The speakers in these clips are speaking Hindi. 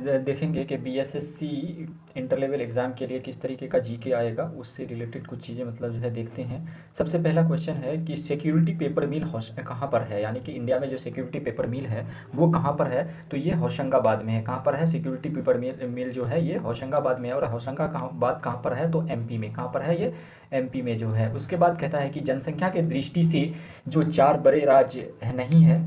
देखेंगे कि बीएसएससी इंटर लेवल एग्ज़ाम के लिए किस तरीके का जीके आएगा, उससे रिलेटेड कुछ चीज़ें मतलब जो है देखते हैं। सबसे पहला क्वेश्चन है कि सिक्योरिटी पेपर मिल कहाँ पर है, यानी कि इंडिया में जो सिक्योरिटी पेपर मिल है वो कहाँ पर है। तो ये होशंगाबाद में है। कहाँ पर है सिक्योरिटी पेपर मिल जो है ये होशंगाबाद में है। और होशंगाबाद कहाँ पर है, तो एमपी में। कहाँ पर है ये, एमपी में जो है। उसके बाद कहता है कि जनसंख्या के दृष्टि से जो 4 बड़े राज्य नहीं है,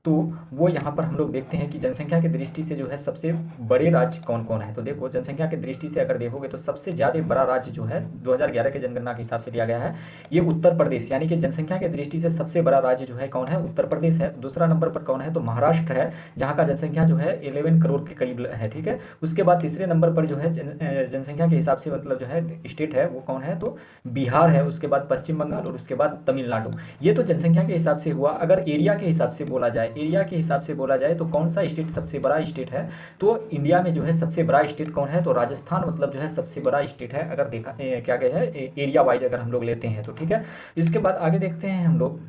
तो वो यहाँ पर हम लोग देखते हैं कि जनसंख्या की दृष्टि से जो है सबसे बड़े राज्य कौन कौन है। तो देखो जनसंख्या की दृष्टि से अगर देखोगे तो सबसे ज़्यादा बड़ा राज्य जो है 2011 के जनगणना के हिसाब से लिया गया है ये उत्तर प्रदेश, यानी कि जनसंख्या की दृष्टि से सबसे बड़ा राज्य जो है कौन है, उत्तर प्रदेश है। दूसरा नंबर पर कौन है, तो महाराष्ट्र है, जहाँ का जनसंख्या जो है 11 करोड़ के करीब है, ठीक है। उसके बाद तीसरे नंबर पर जो है जनसंख्या के हिसाब से मतलब जो है स्टेट है वो कौन है, तो बिहार है। उसके बाद पश्चिम बंगाल और उसके बाद तमिलनाडु। ये तो जनसंख्या के हिसाब से हुआ। अगर एरिया के हिसाब से बोला जाए, एरिया के हिसाब से बोला जाए तो कौन सा स्टेट सबसे बड़ा स्टेट है, तो इंडिया में जो है सबसे बड़ा स्टेट कौन है, तो राजस्थान मतलब जो है सबसे बड़ा स्टेट है। अगर देखा क्या कहते हैं एरिया वाइज अगर हम लोग लेते हैं तो, ठीक है। इसके बाद आगे देखते हैं हम लोग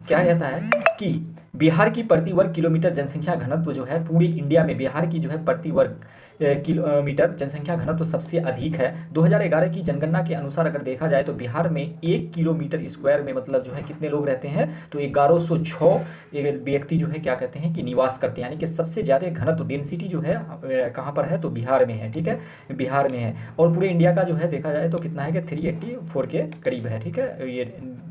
क्या कहता है कि बिहार की प्रति वर्ग किलोमीटर जनसंख्या घनत्व जो है पूरे इंडिया में, बिहार की जो है प्रति वर्ग किलोमीटर जनसंख्या घनत्व सबसे अधिक है। 2011 की जनगणना के अनुसार अगर देखा जाए तो बिहार में 1 किलोमीटर स्क्वायर में मतलब जो है कितने लोग रहते हैं, तो 1106 व्यक्ति जो है क्या कहते हैं कि निवास करते हैं। यानी कि सबसे ज़्यादा घनत्व डेंसिटी जो है कहाँ पर है, तो बिहार में है, ठीक है, बिहार में है। और पूरे इंडिया का जो है देखा जाए तो कितना है कि 384 के करीब है, ठीक है, ये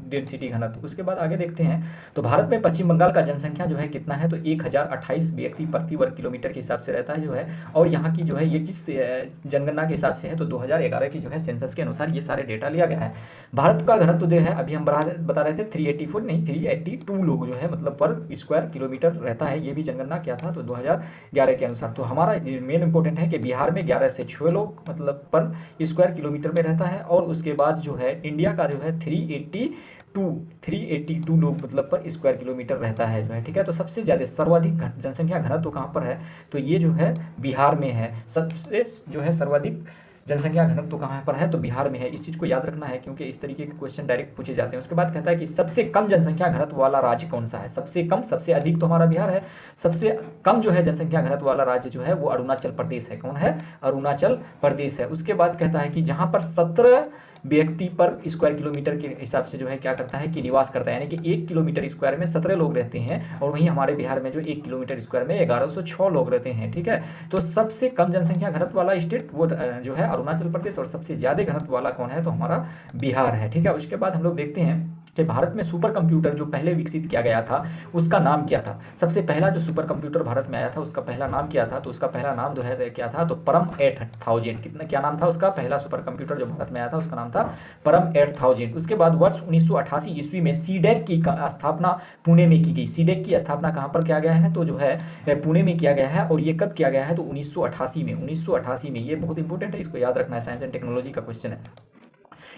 डेंसिटी घनत्व। उसके बाद आगे देखते हैं तो भारत में पश्चिम बंगाल का जनसंख्या जो है कितना है, तो 1028 व्यक्ति प्रति वर्ग किलोमीटर के हिसाब से रहता है जो है। और यहाँ की जो है ये किस जनगणना के हिसाब से है, तो 2011 की जो है सेंसस के अनुसार ये सारे डेटा लिया गया है। भारत का घनत्व जो है अभी हम बता रहे थे 384 नहीं 382 लोग जो है मतलब पर स्क्वायर किलोमीटर रहता है। ये भी जनगणना क्या था, तो 2011 के अनुसार। तो हमारा मेन इंपॉर्टेंट है कि बिहार में 11 से 6 लोग मतलब पर स्क्वायर किलोमीटर में रहता है। और उसके बाद जो है इंडिया का जो है 382 लोग मतलब पर स्क्वायर किलोमीटर रहता है जो है, ठीक है। तो सबसे ज़्यादा सर्वाधिक जनसंख्या घनत्व कहाँ पर है, तो ये जो है बिहार में है। सबसे जो है सर्वाधिक जनसंख्या घनत्व कहाँ पर है, तो बिहार में है। इस चीज़ को याद रखना है क्योंकि इस तरीके के क्वेश्चन डायरेक्ट पूछे जाते हैं। उसके बाद कहता है कि सबसे कम जनसंख्या घनत्व वाला राज्य कौन सा है। सबसे कम, सबसे अधिक तो हमारा बिहार है। सबसे कम जो है जनसंख्या घनत्व वाला राज्य जो है वो अरुणाचल प्रदेश है। कौन है, अरुणाचल प्रदेश है। उसके बाद कहता है कि जहाँ पर 17 व्यक्ति पर स्क्वायर किलोमीटर के हिसाब से जो है क्या करता है कि निवास करता है, यानी कि 1 किलोमीटर स्क्वायर में 17 लोग रहते हैं। और वहीं हमारे बिहार में जो 1 किलोमीटर स्क्वायर में 1106 लोग रहते हैं, ठीक है। तो सबसे कम जनसंख्या घनत्व वाला स्टेट वो जो है अरुणाचल प्रदेश, और सबसे ज़्यादा घनत्व वाला कौन है, तो हमारा बिहार है, ठीक है। उसके बाद हम लोग देखते हैं कि भारत में सुपर कंप्यूटर जो पहले विकसित किया गया था उसका नाम क्या था। सबसे पहला जो सुपर कंप्यूटर भारत में आया था उसका पहला नाम क्या था, तो उसका पहला नाम जो है क्या था, तो परम 8000। कितना क्या नाम था उसका, पहला सुपर कंप्यूटर जो भारत में आया था उसका नाम था परम 8000। उसके बाद वर्ष 1988 ईस्वी में सीडेक की स्थापना पुणे में की गई। सीडेक की स्थापना कहाँ पर किया गया है, तो जो है पुणे में किया गया है। और ये कब किया गया है, तो 1988 में। 1988 में, ये बहुत इंपॉर्टेंट है, इसको याद रखना है, साइंस एंड टेक्नोलॉजी का क्वेश्चन है,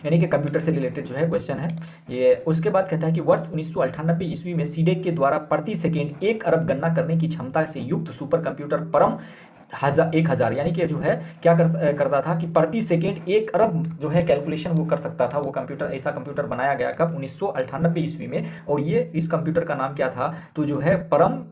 यानी कि कंप्यूटर से रिलेटेड जो है क्वेश्चन है ये। उसके बाद कहता है कि वर्ष 1998 ईस्वी में सीडेक के द्वारा प्रति सेकेंड 1 अरब गणना करने की क्षमता से युक्त सुपर कंप्यूटर परम 1000 यानी कि जो है क्या करता था कि प्रति सेकेंड 1 अरब जो है कैलकुलेशन वो कर सकता था। वो कंप्यूटर, ऐसा कंप्यूटर बनाया गया कब, 1998 ईस्वी में। और ये इस कंप्यूटर का नाम क्या था, तो जो है परम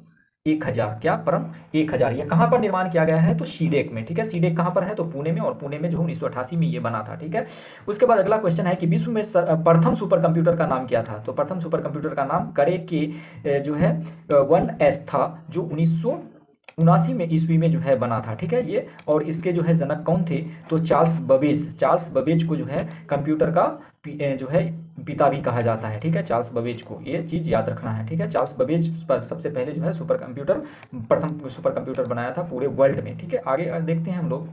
1000। क्या, परम 1000। ये कहाँ पर निर्माण किया गया है, तो सीडेक में, ठीक है। सीडेक कहाँ पर है, तो पुणे में। और पुणे में जो 1988 में ये बना था, ठीक है। उसके बाद अगला क्वेश्चन है कि विश्व में प्रथम सुपर कंप्यूटर का नाम क्या था। तो प्रथम सुपर कंप्यूटर का नाम करे के जो है 1S था, जो 1979 में ईस्वी में जो है बना था, ठीक है ये। और इसके जो है जनक कौन थे, तो चार्ल्स बबेज को जो है कंप्यूटर का जो है पिता भी कहा जाता है, ठीक है, चार्ल्स बबेज को। ये चीज़ याद रखना है, ठीक है। चार्ल्स बबेज सबसे पहले जो है प्रथम सुपर कंप्यूटर बनाया था पूरे वर्ल्ड में, ठीक है। आगे देखते हैं हम लोग।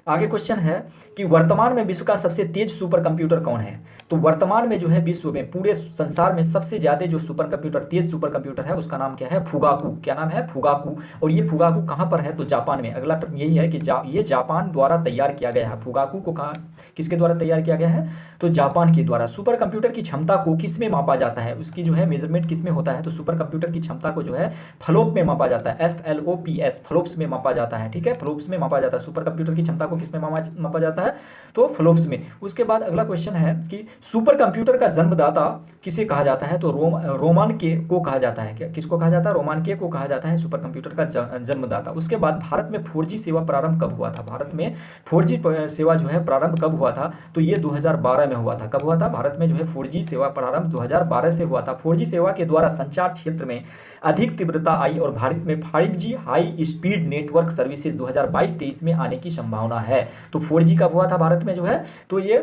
आगे क्वेश्चन है कि वर्तमान में विश्व का सबसे तेज सुपर कंप्यूटर कौन है। तो वर्तमान में जो है विश्व में पूरे संसार में सबसे ज्यादा जो सुपर कंप्यूटर, तेज सुपर कंप्यूटर है उसका नाम क्या है, फुगाकू। क्या नाम है, फुगाकू। और ये फुगाकू कहाँ पर है, तो जापान में। अगला टर्म यही है कि ये जापान द्वारा तैयार किया गया है। फुगाकू को कहाँ, किसके द्वारा तैयार किया गया है, तो जापान के द्वारा। सुपर कंप्यूटर की क्षमता को किस में मापा जाता है, उसकी जो है मेजरमेंट किस में होता है, तो सुपर कंप्यूटर की क्षमता को जो है फ्लोप में मापा जाता है। FLOPS, फ्लोप्स में मापा जाता है, ठीक है। फ्लोप्स में मापा जाता है। सुपर कंप्यूटर की क्षमता को को किसमें मापा जाता है, तो फ्लोप्स में। उसके बाद अगला क्वेश्चन है कि सुपर कंप्यूटर का जन्मदाता किसे कहा जाता है, तो रोमान के को कहा जाता है। क्या किसको कहा जाता है, रोमान के को कहा जाता है सुपर कंप्यूटर का जन्मदाता। उसके बाद भारत में 4G सेवा प्रारंभ कब हुआ था, भारत में 4G सेवा जो है प्रारंभ कब हुआ था, तो ये 2012 में हुआ था। कब हुआ था, भारत में जो है 4G सेवा प्रारंभ 2012 से हुआ था। 4G सेवा के द्वारा संचार क्षेत्र में अधिक तीव्रता आई और भारत में 5G high speed network services 2022-23 में आने की संभावना है। तो 4G कब हुआ था भारत में जो है, तो ये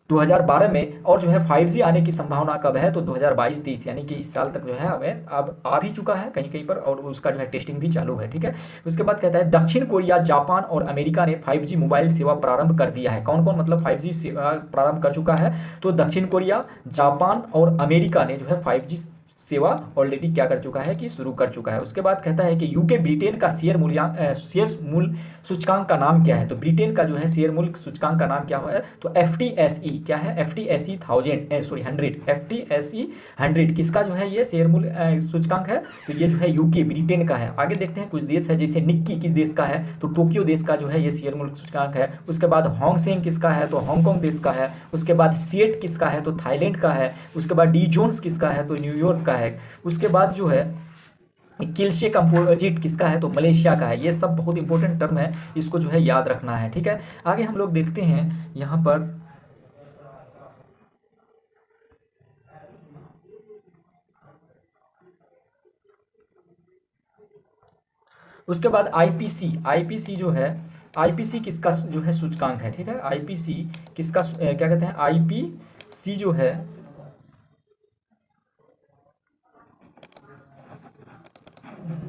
2012 में, और जो है 5G आने की संभावना कब है, तो 2022-23 यानी कि इस साल तक जो है हमें अब आ भी चुका है कहीं कहीं पर, और उसका जो है टेस्टिंग भी चालू है। ठीक है, उसके बाद कहता है दक्षिण कोरिया, जापान और अमेरिका ने 5G मोबाइल सेवा प्रारंभ कर दिया है। कौन कौन मतलब 5G सेवा प्रारंभ कर चुका है, तो दक्षिण कोरिया, जापान और अमेरिका ने जो है 5G सेवा ऑलरेडी क्या कर चुका है कि शुरू कर चुका है। उसके बाद कहता है कि यूके ब्रिटेन का शेयर मूल्य सूचकांक का नाम क्या है, तो ब्रिटेन का जो है शेयर मूल्य सूचकांक का नाम क्या है, तो FTSE क्या है, FTSE 100 किसका जो है ये शेयर मूल्य सूचकांक है, तो ये जो है यूके ब्रिटेन का है। आगे देखते हैं कुछ देश है, जैसे निक्की किस देश का है, तो टोक्यो देश का जो है ये शेयर मूल्य सूचकांक है। उसके बाद हॉन्गसेंग किसका है, तो हांगकांग देश का है। उसके बाद सेट किसका है, तो थाईलैंड का है। उसके बाद डी जोन्स किसका है, तो न्यूयॉर्क का है। उसके बाद जो है किल्शे कंपोजिट किसका है, तो मलेशिया का है। ये सब बहुत इंपॉर्टेंट टर्म है, इसको जो है याद रखना है। ठीक है, आगे हम लोग देखते हैं यहाँ पर उसके बाद आईपीसी जो है, आईपीसी किसका जो है सूचकांक है। ठीक है, आईपीसी किसका क्या कहते हैं, आईपीसी जो है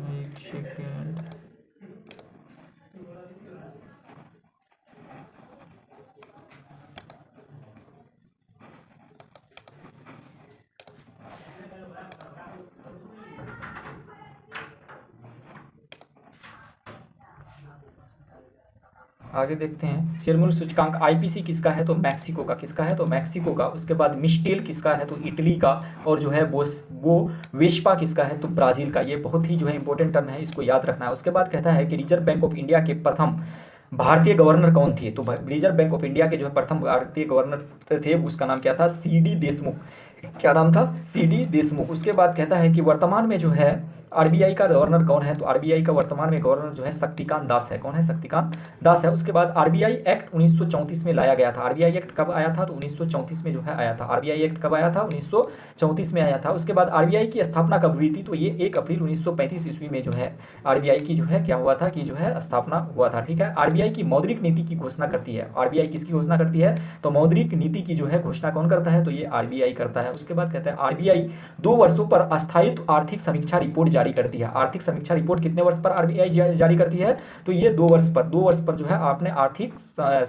एक सेकेंड, आगे देखते हैं शेयर मूल्य सूचकांक आईपीसी किसका है, तो मैक्सिको का। किसका है, तो मैक्सिको का। उसके बाद मिस्टेल किसका है, तो इटली का। और जो है वो वेस्पा किसका है, तो ब्राजील का। ये बहुत ही जो है इंपॉर्टेंट टर्म है, इसको याद रखना है। उसके बाद कहता है कि रिजर्व बैंक ऑफ इंडिया के प्रथम भारतीय गवर्नर कौन थे, तो रिजर्व बैंक ऑफ इंडिया के जो है प्रथम भारतीय गवर्नर थे, उसका नाम क्या था, CD देशमुख। क्या नाम था, CD देशमुख। उसके बाद कहता है कि वर्तमान में जो है आरबीआई का गवर्नर कौन है, तो आरबीआई का वर्तमान में गवर्नर जो है शक्तिकांत दास है। कौन है, शक्तिकांत दास है। उसके बाद आरबीआई एक्ट 1934 में लाया गया था। आरबीआई एक्ट कब आया था, तो 1934 में जो है आया था। आरबीआई एक्ट कब आया था, 1934 में आया था। उसके बाद आरबीआई की स्थापना कब हुई थी, तो ये 1 अप्रैल 1935 ईस्वी में जो है आरबीआई की जो है क्या हुआ था कि जो है स्थापना हुआ था। ठीक है, आरबीआई की मौद्रिक नीति की घोषणा करती है। आरबीआई किसकी घोषणा करती है, तो मौद्रिक नीति की जो है घोषणा कौन करता है, तो ये आरबीआई करता है। उसके बाद कहता है आरबीआई 2 वर्षों पर अस्थायित्व आर्थिक समीक्षा रिपोर्ट जारी करती है। आर्थिक समीक्षा रिपोर्ट कितने वर्ष पर आरबीआई जारी करती है, तो ये 2 वर्ष पर जो है आपने आर्थिक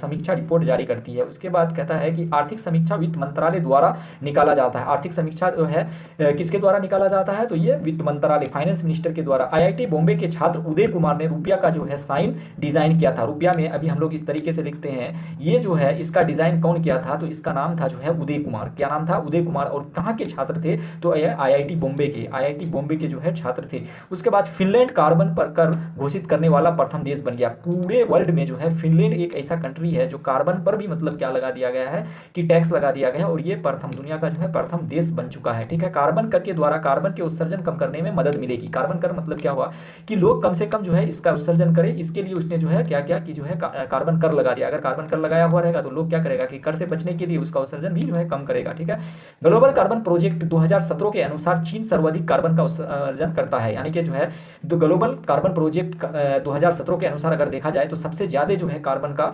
समीक्षा रिपोर्ट जारी करती है। उसके बाद कहता है कि आर्थिक समीक्षा वित्त मंत्रालय द्वारा निकाला जाता है। आर्थिक समीक्षा जो है किसके द्वारा निकाला जाता है, तो ये वित्त मंत्रालय, फाइनेंस मिनिस्टर के द्वारा। आईआईटी बॉम्बे के छात्र उदय कुमार ने रुपया का जो है साइन डिजाइन किया था। रुपया में अभी हम लोग इस तरीके से लिखते हैं, ये जो है इसका डिजाइन कौन किया था, तो इसका नाम था जो है उदय कुमार। क्या नाम था, उदय कुमार। और कहाँ के छात्र थे, तो आईआईटी बॉम्बे के, आईआईटी बॉम्बे के जो है छात्र थे। उसके बाद फिनलैंड कार्बन पर कर घोषित करने वाला प्रथम देश बन गया। पूरे वर्ल्ड में जो है फिनलैंड एक ऐसा कंट्री है जो कार्बन पर भी मतलब क्या लगा दिया गया है कि टैक्स लगा दिया गया है, और ये प्रथम दुनिया का जो है प्रथम देश बन चुका है। ठीक है, कार्बन कर के द्वारा कार्बन के उत्सर्जन कम करने में मदद मिलेगी। कार्बन कर मतलब क्या हुआ कि लोग कम से कम जो है इसका उत्सर्जन करें, इसके लिए उसने जो है क्या क्या कि जो है कार्बन कर लगा दिया। अगर कार्बन कर लगाया हुआ रहेगा तो लोग क्या करेगा कि कर से बचने के लिए उसका उत्सर्जन भी जो है कम करेगा। ठीक है, ग्लोबल कार्बन प्रोजेक्ट 2017 के अनुसार चीन सर्वाधिक कार्बन का उत्सर्जन करता है। यानी कि जो है ग्लोबल कार्बन प्रोजेक्ट 2017 के अनुसार अगर देखा जाए तो सबसे ज्यादा जो है कार्बन का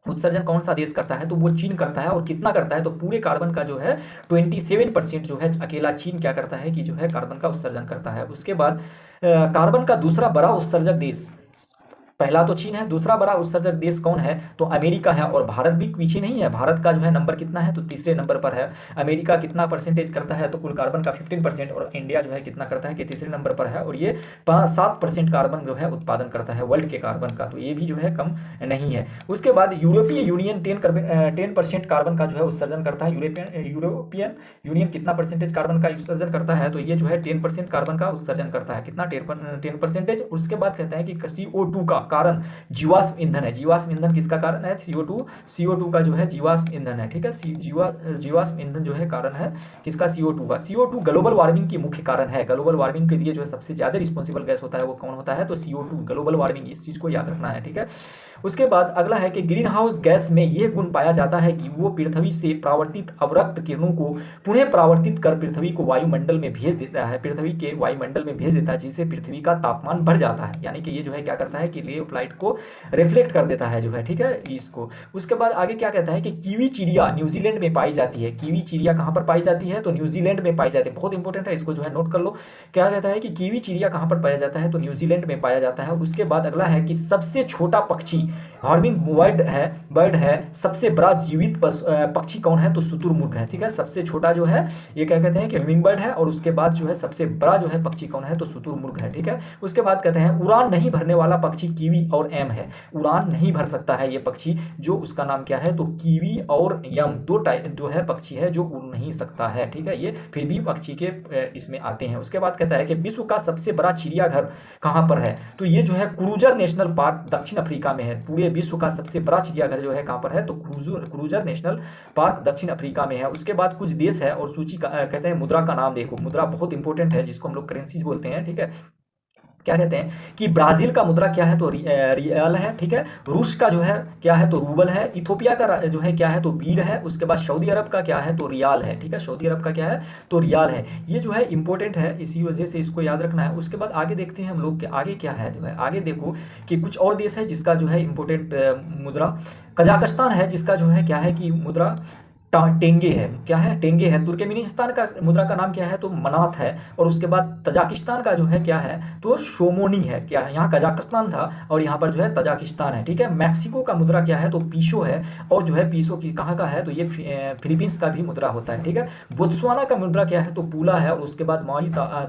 उत्सर्जन कौन सा देश करता है, तो वो चीन करता है। और कितना करता है, तो पूरे कार्बन का जो है 27% जो है अकेला चीन क्या करता है कि जो है कार्बन का उत्सर्जन करता है। उसके बाद कार्बन का दूसरा बड़ा उत्सर्जक देश, पहला तो चीन है, दूसरा बड़ा उत्सर्जक देश कौन है, तो अमेरिका है। और भारत भी पीछे नहीं है, भारत का जो है नंबर कितना है, तो तीसरे नंबर पर है। अमेरिका कितना परसेंटेज करता है, तो कुल कार्बन का 15%, और इंडिया जो है कितना करता है कि तीसरे नंबर पर है, और ये 7% कार्बन जो है उत्पादन करता है वर्ल्ड के कार्बन का, तो ये भी जो है कम नहीं है। उसके बाद यूरोपीय यूनियन 10% कार्बन का जो है उत्सर्जन करता है। यूरोपियन यूनियन कितना परसेंटेज कार्बन का उत्सर्जन करता है, तो ये जो है 10% कार्बन का उत्सर्जन करता है। कितना, 10%। उसके बाद कहता है कि CO2 का कारण जीवाश्म ईंधन है। जीवाश्म ईंधन किसका कारण है? CO2 का जो है जीवाश्म ईंधन है, ठीक है। जीवाश्म ईंधन जो है कारण है किसका? CO2 का। CO2 ग्लोबल वार्मिंग की मुख्य कारण है। ग्लोबल वार्मिंग के लिए जो है सबसे ज्यादा रिस्पॉन्सिबल गैस होता है वो कौन होता है? तो CO2 ग्लोबल वार्मिंग, इस चीज को याद रखना है, ठीक है। उसके बाद अगला है कि ग्रीन हाउस गैस में यह गुण पाया जाता है कि वो पृथ्वी से परावर्तित अवरक्त किरणों को पुनः परावर्तित कर पृथ्वी को वायुमंडल में भेज देता है, पृथ्वी के वायुमंडल में भेज देता है, जिससे पृथ्वी का तापमान बढ़ जाता है। यानी कि ये जो है क्या करता है कि लेव लाइट को रिफ्लेक्ट कर देता है जो है, ठीक है, इसको। उसके बाद आगे क्या कहता है कि कीवी चिड़िया न्यूजीलैंड में पाई जाती है। कीवी चिड़िया कहाँ पर पाई जाती है? तो न्यूजीलैंड में पाई जाती है। बहुत इंपॉर्टेंट है, इसको जो है नोट कर लो। क्या कहता है कि कीवी चिड़िया कहाँ पर पाया जाता है? तो न्यूजीलैंड में पाया जाता है। उसके बाद अगला है कि सबसे छोटा पक्षी हॉर्मिंग बर्ड है। सबसे बड़ा जीवित पक्षी कौन है? तो शुतुरमुर्ग है, ठीक है। सबसे छोटा जो है ये क्या कहते हैं कि ह्यूमिंग बर्ड है, और उसके बाद जो है सबसे बड़ा जो है पक्षी कौन है? तो शुतुरमुर्ग है, ठीक है। उसके बाद कहते हैं उड़ान नहीं भरने वाला पक्षी कीवी और एम है। उड़ान नहीं भर सकता है ये पक्षी, जो उसका नाम क्या है? तो कीवी और यम, दो टाइप जो है पक्षी है जो उड़ नहीं सकता है, ठीक है। ये फिर भी पक्षी के इसमें आते हैं। उसके बाद कहता है कि विश्व का सबसे बड़ा चिड़ियाघर कहाँ पर है? तो ये जो है क्रूजर नेशनल पार्क दक्षिण अफ्रीका में है। पूरे विश्व का सबसे बड़ा चिड़ियाघर जो है कहां पर है? तो क्रूजर नेशनल पार्क दक्षिण अफ्रीका में है। उसके बाद कुछ देश है और सूची का कहते हैं मुद्रा का नाम देखो। मुद्रा बहुत इंपॉर्टेंट है, जिसको हम लोग करेंसी बोलते हैं, ठीक है। क्या कहते हैं कि ब्राजील का मुद्रा क्या है? तो रियल है, ठीक है। रूस का जो है क्या है? तो रूबल है। इथोपिया का जो है क्या है? तो बीर है। उसके बाद सऊदी अरब का क्या है? तो रियाल है, ठीक है। सऊदी अरब का क्या है? तो रियाल है। ये जो है इंपॉर्टेंट है, इसी वजह से इसको याद रखना है। उसके बाद आगे देखते हैं हम लोग कि आगे क्या है जो है। आगे देखो कि कुछ और देश है जिसका जो है इंपॉर्टेंट मुद्रा। कजाकिस्तान है जिसका जो है क्या है कि मुद्रा टेंगे है। क्या है? टेंगे है। तुर्कमेनिस्तान का मुद्रा का नाम क्या है? तो मनात है। और उसके बाद तजाकिस्तान का जो है क्या है? तो शोमोनी है। क्या है? यहाँ कजाकिस्तान था और यहाँ पर जो है तजाकिस्तान है, ठीक है। मैक्सिको का मुद्रा क्या है? तो पीसो है। और जो है पीसो की कहाँ का है? तो ये फिलीपींस का भी मुद्रा होता है, ठीक है। बोत्सवाना का मुद्रा क्या है? तो पूला है। और उसके बाद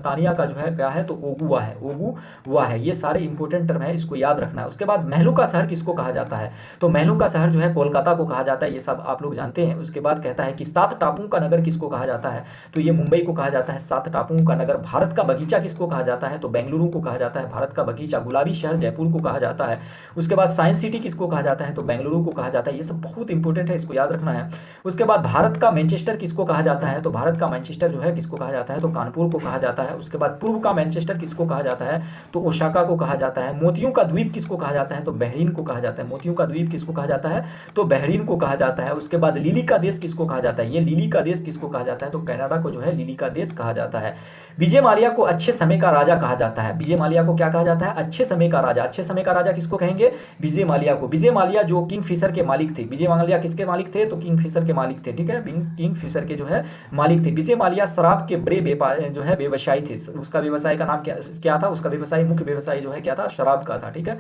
तानिया का जो है क्या है? तो ओगुआ है, ओगुआ है। ये सारे इंपॉर्टेंट टर्म है, इसको याद रखना है। उसके बाद महलू का शहर किसको कहा जाता है? तो महलू का शहर जो है कोलकाता को कहा जाता है। ये सब आप लोग जानते हैं। उसके बाद कहता है कि सात टापुओं का नगर किसको कहा जाता है? तो ये मुंबई को कहा जाता है सात टापुओं का नगर। भारत का बगीचा किसको कहा जाता है? तो बेंगलुरु को कहा जाता है भारत का बगीचा। गुलाबी शहर जयपुर को कहा जाता है। उसके बाद साइंस सिटी किसको कहा जाता है? तो बेंगलुरु को कहा जाता है। ये सब बहुत इंपॉर्टेंट है, इसको याद रखना है। उसके बाद भारत का मैनचेस्टर किसको कहा जाता है? तो भारत का मैनचेस्टर जो है किसको कहा जाता है? तो कानपुर को कहा जाता है। उसके बाद पूर्व का मैनचेस्टर किसको कहा जाता है? तो ओसाका को कहा जाता है। मोतियों का द्वीप किसको कहा जाता है? तो बहरीन को कहा जाता है। मोतियों का द्वीप किसको कहा जाता है? तो बहरीन को कहा जाता है। उसके बाद लिली का देश किसको कहा जाता है? ये लिली का देश किसको कहा जाता है? तो कनाडा को जो है लिली का देश कहा जाता है। विजय माल्या को अच्छे समय का राजा कहा जाता है। विजय माल्या को क्या कहा जाता है? अच्छे समय का राजा। अच्छे समय का राजा किसको कहेंगे? विजय माल्या को। विजय माल्या जो किंगफिशर के मालिक थे। विजय माल्या किसके मालिक थे? तो किंगफिशर के मालिक थे, ठीक है। किंगफिशर के जो है मालिक थे। विजय माल्या शराब के बड़े जो है व्यवसायी थे। उसका व्यवसाय का नाम क्या था? उसका व्यवसाय, मुख्य व्यवसाय जो है क्या था? शराब का था, ठीक है।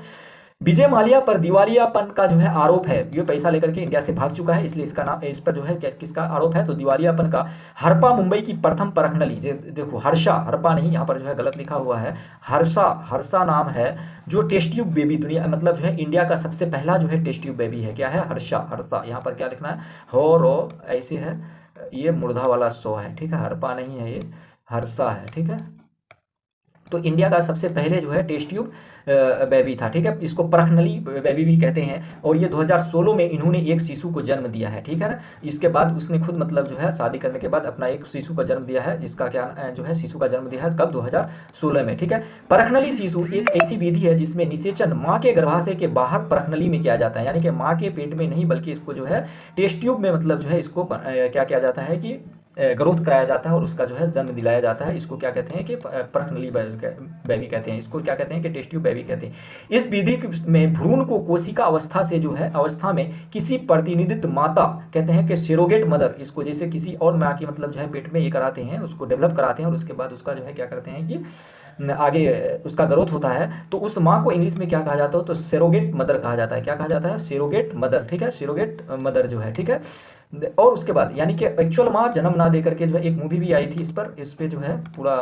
विजय माल्या पर दिवालियापन का जो है आरोप है। ये पैसा लेकर के इंडिया से भाग चुका है, इसलिए इसका नाम, इस पर जो है किसका आरोप है? तो दिवालियापन का। हड़प्पा मुंबई की प्रथम परखनली, देखो हर्षा, हड़प्पा नहीं, यहाँ पर जो है गलत लिखा हुआ है। हर्षा नाम है जो टेस्ट ट्यूब बेबी दुनिया मतलब जो है इंडिया का सबसे पहला जो है टेस्ट ट्यूब बेबी है। क्या है? हर्षा। यहाँ पर क्या लिखना है? हो रो ऐसे है, ये मुर्धा वाला सो है, ठीक है। हड़प्पा नहीं है, ये हर्षा है, ठीक है। तो इंडिया का सबसे पहले जो है टेस्ट ट्यूब बेबी था, ठीक है। इसको परखनली बेबी भी कहते हैं। और ये 2016 में इन्होंने एक शिशु को जन्म दिया है, ठीक है ना। इसके बाद उसने खुद मतलब जो है शादी करने के बाद अपना एक शिशु का जन्म दिया है, जिसका क्या जो है शिशु का जन्म दिया है कब? 2016 में, ठीक है। परखनली शिशु एक ऐसी विधि है जिसमें निषेचन माँ के गर्भाशय के बाहर परखनली में किया जाता है। यानी कि माँ के पेट में नहीं, बल्कि इसको जो है टेस्ट ट्यूब में मतलब जो है इसको क्या किया जाता है कि ग्रोथ कराया जाता है और उसका जो है जन्म दिलाया जाता है। इसको क्या कहते हैं कि परखनली बेबी कहते हैं। इसको क्या कहते हैं कि टेस्ट ट्यूब बेबी कहते हैं। इस विधि में भ्रूण को कोशिका अवस्था से जो है अवस्था में किसी प्रतिनिधित्व माता कहते हैं कि सेरोगेट मदर, इसको जैसे किसी और माँ की मतलब जो है पेट में ये कराते हैं, उसको डेवलप कराते हैं और उसके बाद उसका जो है क्या करते हैं कि आगे उसका ग्रोथ होता है। तो उस माँ को इंग्लिश में क्या कहा जाता है? तो सेरोगेट मदर कहा जाता है। क्या कहा जाता है? सेरोगेट मदर, ठीक है। सेरोगेट मदर जो है, ठीक है। और उसके बाद यानी कि एक्चुअल माँ जन्म ना दे करके जो है एक मूवी भी आई थी इस पे जो है पूरा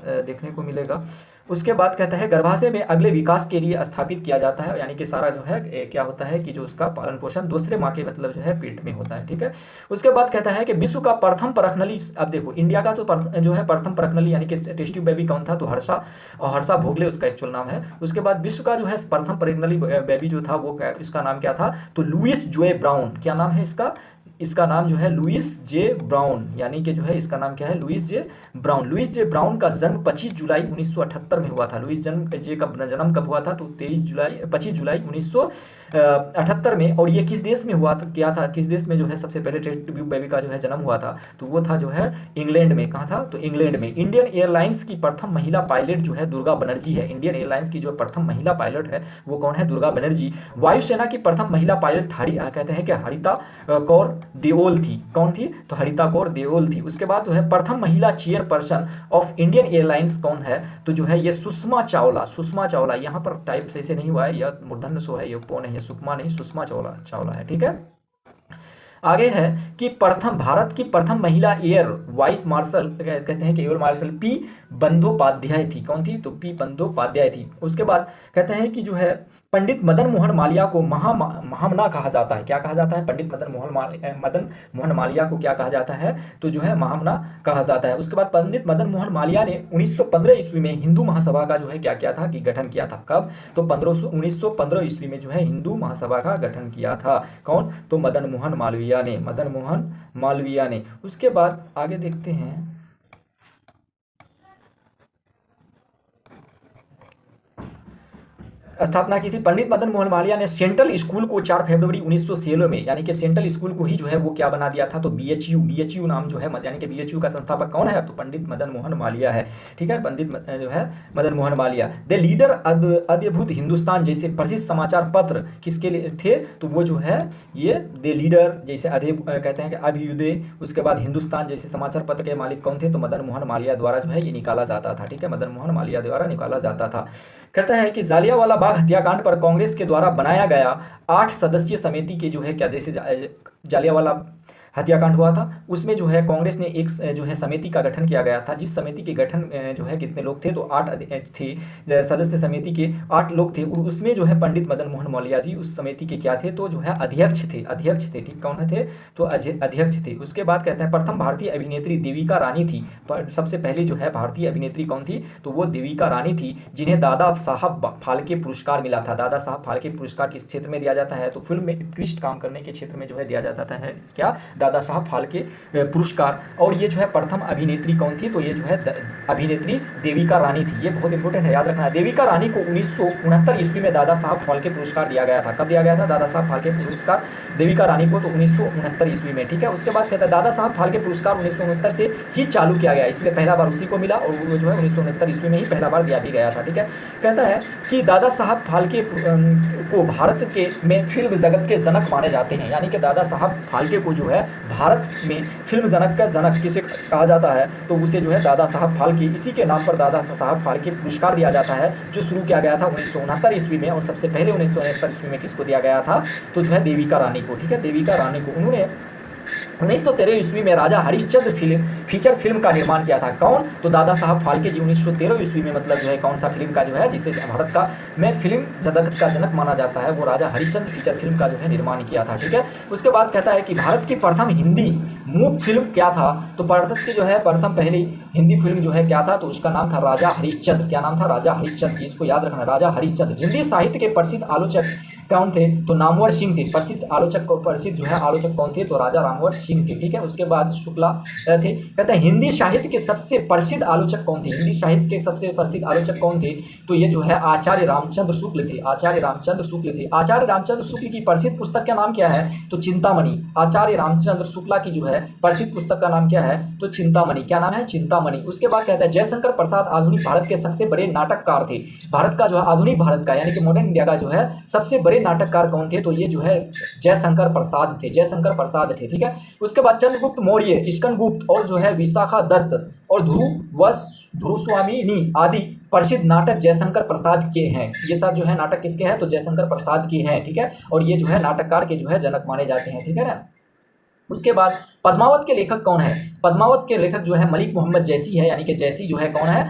देखने को मिलेगा। उसके बाद कहता है गर्भाशय में अगले विकास के लिए स्थापित किया जाता है, यानी कि सारा जो है क्या होता है कि जो उसका पालन पोषण दूसरे माँ के मतलब जो है पेट में होता है, ठीक है। उसके बाद कहता है कि विश्व का प्रथम परखनली, अब देखो इंडिया का तो जो है प्रथम परखनली यानी कि टेस्ट ट्यूब बेबी कौन था, तो हर्षा, और हर्षा भोगले उसका एक्चुअल नाम है। उसके बाद विश्व का जो है प्रथम परखनली बेबी जो था वो इसका नाम क्या था, तो लुइस जोए ब्राउन, क्या नाम है इसका, इसका नाम जो है लुइस जे ब्राउन, यानी कि जो है इसका नाम क्या है, लुइस जे ब्राउन। लुइस जे ब्राउन का जन्म 25 जुलाई 1978 में हुआ था। लुइस जे का जन्म कब हुआ था, तो 25 जुलाई 1978 में। और ये किस देश में हुआ था, क्या था, किस देश में जो है सबसे पहले टेस्ट ट्यूब बेबी का जो है जन्म हुआ था, तो वो था जो है इंग्लैंड में। कहाँ था, तो इंग्लैंड में। इंडियन एयरलाइंस की प्रथम महिला पायलट जो है दुर्गा बनर्जी है। इंडियन एयरलाइंस की जो प्रथम महिला पायलट है वो कौन है, दुर्गा बनर्जी। वायुसेना की प्रथम महिला पायलट कहते हैं कि हरिता कौर देओल थी। कौन थी, तो हरिता कौर देओल थी। उसके बाद जो है प्रथम महिला चेयरपर्सन ऑफ इंडियन एयरलाइंस कौन है, तो जो है ये सुषमा चावला। सुषमा चावला, यहाँ पर टाइप सही से नहीं हुआ है, यह मूर्धन्य सो है, ये पो नहीं है, सुषमा नहीं, सुषमा चावला है, ठीक है। आगे है कि प्रथम, भारत की प्रथम महिला एयर वाइस मार्शल कहते हैं कि एयर मार्शल पी बंदोपाध्याय थी। कौन थी, तो पी बंदोपाध्याय थी। उसके बाद कहते हैं कि जो है पंडित मदन मोहन मालवीय को महामना कहा जाता है। क्या कहा जाता है, पंडित मदन मोहन मालवीय को क्या कहा जाता है, तो जो है महामना कहा जाता है। उसके बाद पंडित मदन मोहन मालवीय ने 1915 ईस्वी में हिंदू महासभा का जो है क्या किया था, कि गठन किया था। कब, तो 1915 ईस्वी में जो है हिंदू महासभा का गठन किया था। कौन, तो मदन मोहन मालवीय ने, मदन मोहन मालवीय ने। उसके बाद आगे देखते हैं, स्थापना की थी। पंडित मदन मोहन मालवीय ने सेंट्रल स्कूल को 4 फरवरी 1916 में, यानी कि सेंट्रल स्कूल को ही जो है वो क्या बना दिया था, तो बीएचयू नाम जो है, यानी कि बीएचयू का संस्थापक कौन है, तो पंडित मदन मोहन मालवीय है, ठीक है। पंडित जो है मदन मोहन मालवीय। द लीडर अद्भुत हिंदुस्तान जैसे प्रसिद्ध समाचार पत्र किसके लिए थे, तो वो जो है ये द लीडर जैसे कहते हैं कि अभ्युदय, उसके बाद हिंदुस्तान जैसे समाचार पत्र के मालिक कौन थे, तो मदन मोहन मालवीय द्वारा जो है ये निकाला जाता था, ठीक है, मदन मोहन मालवीय द्वारा निकाला जाता था। कहता है कि जालियांवाला बाग हत्याकांड पर कांग्रेस के द्वारा बनाया गया 8 सदस्यीय समिति के जो है क्या, जैसे जालियांवाला हत्याकांड हुआ था उसमें जो है कांग्रेस ने एक जो है समिति का गठन किया गया था, जिस समिति के गठन जो है कितने लोग थे, तो 8 थे सदस्य, समिति के 8 लोग थे। उसमें जो है पंडित मदन मोहन मालवीय जी उस समिति के क्या थे, तो जो है अध्यक्ष थे, ठीक, कौन थे, तो अध्यक्ष थे। उसके बाद कहते हैं प्रथम भारतीय अभिनेत्री देविका रानी थी। सबसे पहले जो है भारतीय अभिनेत्री कौन थी, तो वो देविका रानी थी, जिन्हें दादा साहब फाल्के पुरस्कार मिला था। दादा साहब फाल्के पुरस्कार किस क्षेत्र में दिया जाता है, तो फिल्म में उत्कृष्ट काम करने के क्षेत्र में जो है दिया जाता है, क्या, दादा साहब फाल्के पुरस्कार। और ये जो है प्रथम अभिनेत्री कौन थी, तो ये जो है अभिनेत्री देविका रानी थी। ये बहुत इंपॉर्टेंट है, याद रखना। देविका रानी को 1969 ईस्वी में दादा साहब फाल्के पुरस्कार दिया गया था। कब दिया गया था, दादा साहब फाल्के पुरस्कार देविका रानी को, तो 1969 ईस्वी में, ठीक है। उसके बाद कहता है दादा साहब फाल्के पुरस्कार 1969 से ही चालू किया गया, इसलिए पहला बार उसी को मिला और वो जो है 1969 ईस्वी में ही पहला बार दिया भी गया था, ठीक है। कहता है कि दादा साहब फाल्के को भारत के में फिल्म जगत के जनक माने जाते हैं, यानी कि दादा साहब फाल्के को जो है भारत में फिल्म जनक का जनक किसे कहा जाता है, तो उसे जो है दादा साहब फाल्के, इसी के नाम पर दादा साहब फाल्के पुरस्कार दिया जाता है, जो शुरू किया गया था 1969 ईस्वी में। और सबसे पहले 1969 ईस्वी में किसको दिया गया था, तो जो है देविका रानी को, ठीक है, देविका रानी को। उन्होंने 1913 ईस्वी में राजा हरिश्चंद्र फीचर फिल्म का निर्माण किया था। कौन, तो दादा साहब फाल्के जी 1913 ईस्वी में, मतलब जो है कौन सा फिल्म का जो है, जिसे भारत का में फिल्म जगत का जनक माना जाता है, वो राजा हरिश्चंद्र फीचर फिल्म का जो है निर्माण किया था, ठीक है। उसके बाद कहता है कि भारत की प्रथम हिंदी मूक फिल्म क्या था, तो भारत की जो है प्रथम पहली हिंदी फिल्म जो है क्या था, तो उसका नाम था राजा हरिश्चंद्र। क्या नाम था, राजा हरिश्चंद्र, इसको याद रखना, राजा हरिश्चंद्र। हिंदी साहित्य के प्रसिद्ध आलोचक कौन थे, तो नामवर सिंह थे। प्रसिद्ध जो है आलोचक कौन थे, तो राजा रामवर सिंह थे, ठीक है। उसके बाद शुक्ला थे। कहते हैं हिंदी साहित्य के सबसे प्रसिद्ध आलोचक कौन थे, हिंदी साहित्य के सबसे प्रसिद्ध आलोचक कौन थे, तो ये जो है आचार्य रामचंद्र शुक्ल थे, आचार्य रामचंद्र शुक्ल थे। आचार्य रामचंद्र शुक्ल की प्रसिद्ध पुस्तक का नाम क्या है, तो चिंतामणि। आचार्य रामचंद्र शुक्ला की जो है प्रसिद्ध पुस्तक का नाम क्या है, तो चिंतामणि। क्या नाम है, चिंतामणि। उसके बाद कहता है जयशंकर प्रसाद आधुनिक भारत के सबसे बड़े नाटककार थे। भारत का जो है आधुनिक भारत का यानी कि मॉडर्न इंडिया का जो है सबसे बड़े नाटककार कौन थे, तो ये जो है जयशंकर प्रसाद थे, जयशंकर प्रसाद थे, ठीक है। उसके बाद चंद्रगुप्त मौर्य, स्कंदगुप्त और जो है विशाखा दत्त और ध्रुवस्वामिनी आदि प्रसिद्ध नाटक जयशंकर प्रसाद के हैं। ये सब जो है नाटक किसके हैं, तो जयशंकर प्रसाद के हैं, ठीक है। और ये जो है नाटककार के जो है जनक माने जाते हैं, ठीक है ना। उसके बाद पद्मावत के लेखक कौन है, पद्मावत के लेखक जो है मलिक मोहम्मद जैसी है, यानी कि जैसी जो है कौन है,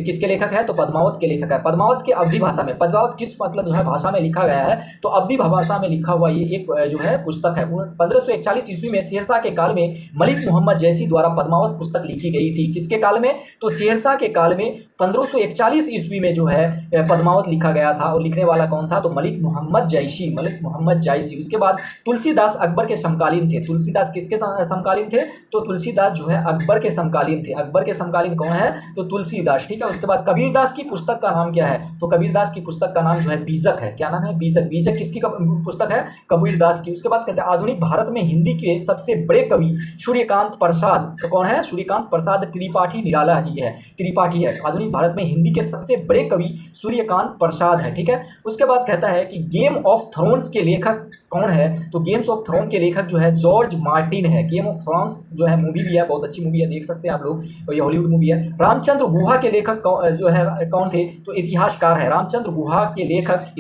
किसके लेखक है, तो पद्मावत के लेखक है। पद्मावत के अवधी भाषा में, पद्मावत किस मतलब जो है भाषा में लिखा गया है, तो अवधी भाषा में लिखा हुआ ये एक जो है पुस्तक है। 1541 ईस्वी में शेरशाह के काल में मलिक मोहम्मद जैसी द्वारा पद्मावत पुस्तक लिखी गई थी। किसके काल में, तो शेरशाह के काल में 1541 ईस्वी में जो है पद्मावत लिखा गया था, और लिखने वाला कौन था, तो मलिक मोहम्मद जैसी, मलिक मोहम्मद जैसी। उसके बाद तुलसीदास अकबर के समकालीन थे। तुलसीदास किसके समकालीन थे, तो तुलसीदास जो है अकबर के समकालीन थे। अकबर के समकालीन कौन है, तो तुलसीदास, ठीक है। उसके बाद कबीरदास की पुस्तक का नाम क्या है, तो कबीरदास की पुस्तक का नाम जो है बीजक है। क्या नाम है, बीजक। बीजक किसकी पुस्तक है, कबीरदास की। उसके बाद कहते हैं आधुनिक भारत में हिंदी के सबसे बड़े कवि सूर्यकांत प्रसाद, तो कौन है, सूर्यकांत प्रसाद त्रिपाठी निराला जी है, त्रिपाठी है। आधुनिक भारत में हिंदी के सबसे बड़े कवि सूर्यकांत प्रसाद है, ठीक है। उसके बाद कहता है कि गेम ऑफ थ्रोन्स के लेखक कौन है, तो गेम्स ऑफ थ्रोन के लेखक जो है जॉर्ज मार्टिन है। गेम ऑफ थ्रोन्स जो है मूवी भी है, बहुत अच्छी मूवी है, देख सकते हैं आप लोग, और ये हॉलीवुड मूवी है। रामचंद्र गुहा के लेखक जो है कौन थे, तो इतिहासकार है। रामचंद्र गुहा के लेखक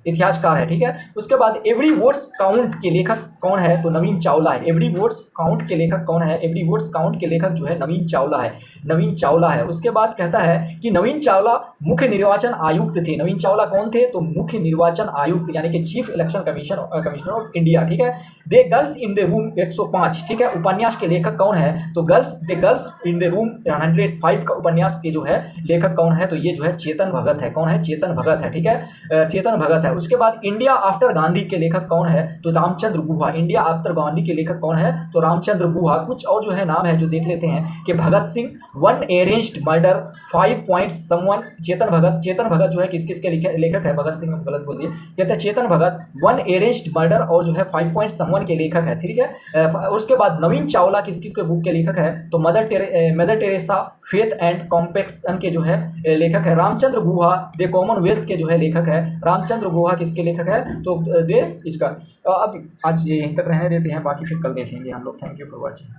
इतिहासकार है, ठीक है। उसके बाद एवरी वोट्स काउंट के लेखक कौन है, तो नवीन चावला है। एवरी वोट्स काउंट के लेखक कौन है, एवरी वोट्स काउंट के लेखक जो है नवीन चावला है, नवीन चावला है। उसके बाद कहता है कि नवीन चावला मुख्य निर्वाचन आयुक्त थे। नवीन चावला कौन थे, तो मुख्य निर्वाचन आयुक्त, यानी कि chief election commissioner of India, ठीक है। दे गर्ल्स इन द रूम 105, ठीक है। उपन्यास के लेखक कौन है, तो the girls in the room 105 का उपन्यास के जो है लेखक कौन है, तो ये जो है चेतन भगत है। कौन है, चेतन भगत है, ठीक है, चेतन भगत है। उसके बाद इंडिया आफ्टर गांधी के लेखक कौन है, तो रामचंद्र गुहा। इंडिया आफ्टर गांधी के लेखक कौन है, तो रामचंद्र गुहा। कुछ और जो है नाम है जो देख लेते हैं कि Bhagat Singh, One Arranged Murder, 5 points someone, Chetan Bhagat. Chetan Bhagat जो है किस किस के लेखक है, भगत सिंह गलत बोल दिए, कहते हैं Chetan Bhagat, one Arranged murder और जो है 5 पॉइंट्स समवन के लेखक है, ठीक है। उसके बाद नवीन चावला किस किस के बुक के लेखक है, तो mother Teresa, faith and compaction के जो है लेखक है। रामचंद्र गुहा द कॉमनवेल्थ के जो है लेखक है। रामचंद्र गुहा किसके लेखक है, तो दे इसका। अब आज यहीं तक रहने देते हैं, बाकी फिर कल देखेंगे हम लोग। Thank you for watching.